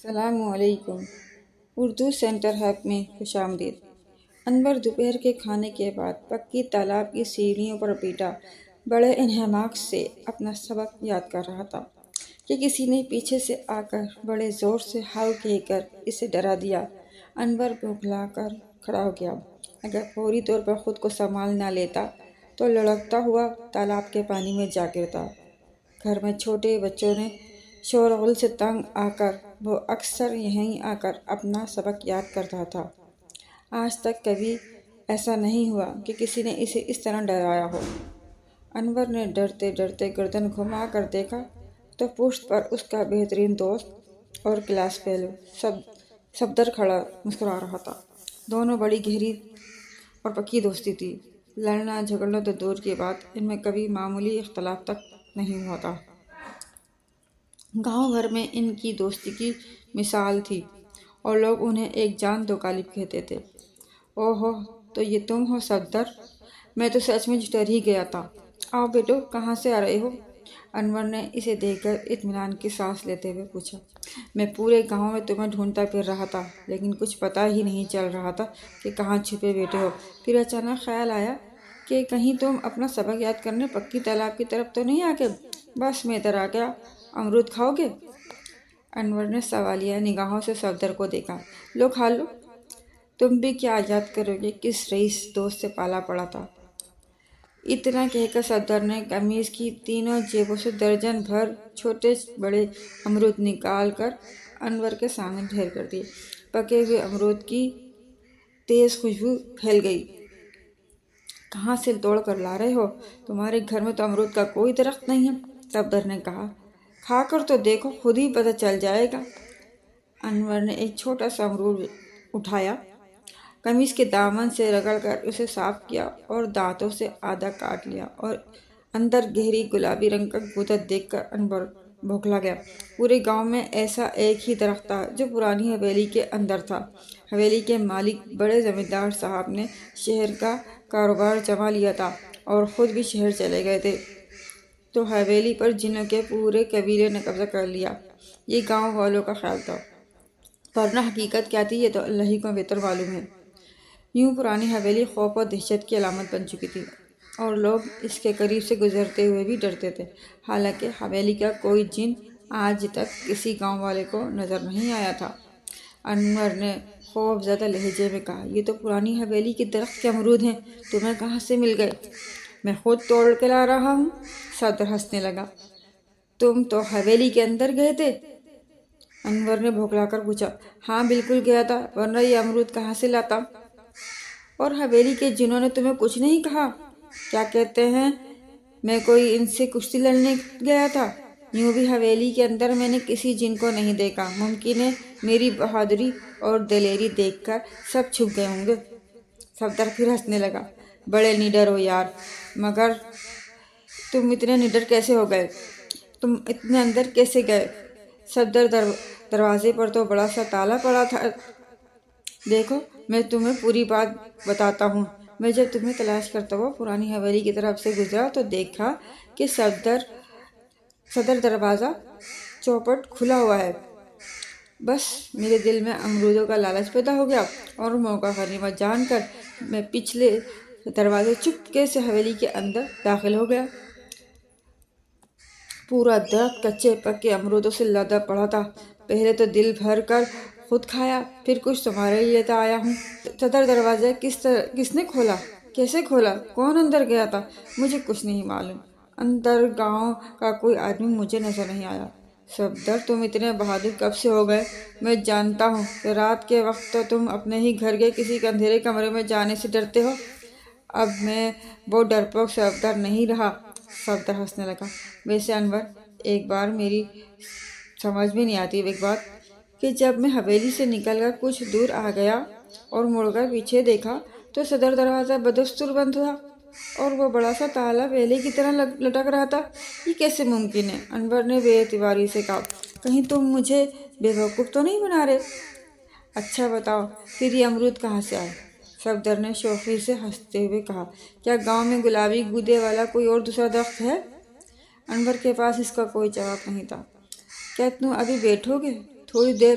السلام علیکم۔ Urdu centre hub میں خوش آمدید۔ انور دوپہر کے کھانے کے بعد پکی تالاب کی سیڑھیوں پر بیٹھا بڑے انہماک سے اپنا سبق یاد کر رہا تھا کہ کسی نے پیچھے سے آ کر بڑے زور سے ہاؤ کہہ کر اسے ڈرا دیا۔ انور بوکھلا کر کھڑا ہو گیا۔ اگر فوری طور پر خود کو سنبھال نہ لیتا تو لڑکتا ہوا تالاب کے پانی میں جا گرتا۔ گھر میں چھوٹے بچوں نے شور غل سے تنگ آ کر وہ اکثر یہیں آ کر اپنا سبق یاد کرتا تھا۔ آج تک کبھی ایسا نہیں ہوا کہ کسی نے اسے اس طرح ڈرایا ہو۔ انور نے ڈرتے ڈرتے گردن گھما کر دیکھا تو پشت پر اس کا بہترین دوست اور کلاس فیلو صفدر کھڑا مسکرا رہا تھا۔ دونوں بڑی گہری اور پکی دوستی تھی۔ لڑنا جھگڑنا تو دور کی بات، ان میں کبھی معمولی اختلاف تک نہیں ہوتا۔ گاؤں بھر میں ان کی دوستی کی مثال تھی اور لوگ انہیں ایک جان دو قالب کہتے تھے۔ او ہو، تو یہ تم ہو صفدر؟ میں تو سچ مچ ڈر ہی گیا تھا۔ آؤ بیٹو، کہاں سے آ رہے ہو؟ انور نے اسے دیکھ کر اطمینان کی سانس لیتے ہوئے پوچھا۔ میں پورے گاؤں میں تمہیں ڈھونڈتا پھر رہا تھا، لیکن کچھ پتہ ہی نہیں چل رہا تھا کہ کہاں چھپے بیٹھے ہو۔ پھر اچانک خیال آیا کہ کہیں تم اپنا سبق یاد کرنے پکی تالاب کی طرف تو نہیں آ گئے؟ بس میں ادھر آ گیا۔ امرود کھاؤ گے؟ انور نے سوالیہ نگاہوں سے صفدر کو دیکھا۔ لو کھا لو۔ تم بھی کیا یاد کرو گے کس رئیس دوست سے پالا پڑا تھا؟ اتنا کہہ کر صفدر نے قمیض کی تینوں جیبوں سے درجن بھر چھوٹے بڑے امرود نکال کر انور کے سامنے ڈھیر کر دیے۔ پکے ہوئے امرود کی تیز خوشبو پھیل گئی۔ کہاں سے توڑ کر لا رہے ہو؟ تمہارے گھر میں تو امرود کا کوئی درخت نہیں ہے، صفدر نے کہا۔ کھا کر تو دیکھو، خود ہی پتہ چل جائے گا۔ انور نے ایک چھوٹا سا امرود اٹھایا، قمیص کے دامن سے رگڑ کر اسے صاف کیا اور دانتوں سے آدھا کاٹ لیا، اور اندر گہری گلابی رنگ کا گودہ دیکھ کر انور بوکھلا گیا۔ پورے گاؤں میں ایسا ایک ہی درخت تھا جو پرانی حویلی کے اندر تھا۔ حویلی کے مالک بڑے زمیندار صاحب نے شہر کا کاروبار جما لیا تھا اور خود بھی شہر چلے گئے تھے، تو حویلی پر جنوں کے پورے قبیلے نے قبضہ کر لیا، یہ گاؤں والوں کا خیال تھا، ورنہ حقیقت کیا تھی یہ تو اللہ ہی کو بہتر معلوم ہے۔ یوں پرانی حویلی خوف و دہشت کی علامت بن چکی تھی اور لوگ اس کے قریب سے گزرتے ہوئے بھی ڈرتے تھے۔ حالانکہ حویلی کا کوئی جن آج تک کسی گاؤں والے کو نظر نہیں آیا تھا۔ انور نے خوف زدہ لہجے میں کہا، یہ تو پرانی حویلی کے درخت کے امرود ہیں، تمہیں کہاں سے مل گئے؟ میں خود توڑ کے لا رہا ہوں۔ صفدر ہنسنے لگا۔ تم تو حویلی کے اندر گئے تھے؟ انور نے بھوکلا کر پوچھا۔ ہاں بالکل گیا تھا، ورنہ یہ امرود کہاں سے لاتا؟ اور حویلی کے جنوں نے تمہیں کچھ نہیں کہا؟ کیا کہتے ہیں میں کوئی ان سے کشتی لڑنے گیا تھا؟ یوں بھی حویلی کے اندر میں نے کسی جن کو نہیں دیکھا، ممکن ہے میری بہادری اور دلیری دیکھ کر سب چھپ گئے ہوں گے۔ صفدر پھر ہنسنے لگا۔ بڑے نڈر ہو یار، مگر تم اتنے نڈر کیسے ہو گئے؟ تم اتنے اندر کیسے گئے؟ صفدر دروازے پر تو بڑا سا تالا پڑا تھا۔ دیکھو میں تمہیں پوری بات بتاتا ہوں۔ میں جب تمہیں تلاش کرتا ہوا پرانی حویلی کی طرف سے گزرا تو دیکھا کہ صدر دروازہ چوپٹ کھلا ہوا ہے۔ بس میرے دل میں امرودوں کا لالچ پیدا ہو گیا اور موقع غنیمت جان کر میں پچھلے دروازے چپکے سے حویلی کے اندر داخل ہو گیا۔ پورا درخت کچے پکے امرودوں سے لدا پڑا تھا۔ پہلے تو دل بھر کر خود کھایا، پھر کچھ تمہارے لیے لیتا آیا ہوں۔ صدر دروازہ کس نے کھولا؟ کیسے کھولا؟ کون اندر گیا تھا؟ مجھے کچھ نہیں معلوم۔ اندر گاؤں کا کوئی آدمی مجھے نظر نہیں آیا۔ صفدر تم اتنے بہادر کب سے ہو گئے؟ میں جانتا ہوں کہ رات کے وقت تو تم اپنے ہی گھر کے کسی اندھیرے کمرے میں جانے سے ڈرتے ہو۔ اب میں وہ ڈرپوک صفدر نہیں رہا۔ صفدر ہنسنے لگا۔ ویسے انور، ایک بار میری سمجھ میں نہیں آتی ایک بات، کہ جب میں حویلی سے نکل کر کچھ دور آ گیا اور مڑ کر پیچھے دیکھا تو صدر دروازہ بدستور بند تھا اور وہ بڑا سا تالا پہلے کی طرح لٹک رہا تھا۔ یہ کیسے ممکن ہے؟ انور نے بے اعتباری سے کہا۔ کہیں تم مجھے بیوقوف تو نہیں بنا رہے؟ اچھا بتاؤ، پھر یہ امرود کہاں سے آئے؟ صفدر نے شوخی سے ہنستے ہوئے کہا۔ کیا گاؤں میں گلابی گودے والا کوئی اور دوسرا درخت ہے؟ انور کے پاس اس کا کوئی جواب نہیں تھا۔ کیا تم ابھی بیٹھو گے؟ تھوڑی دیر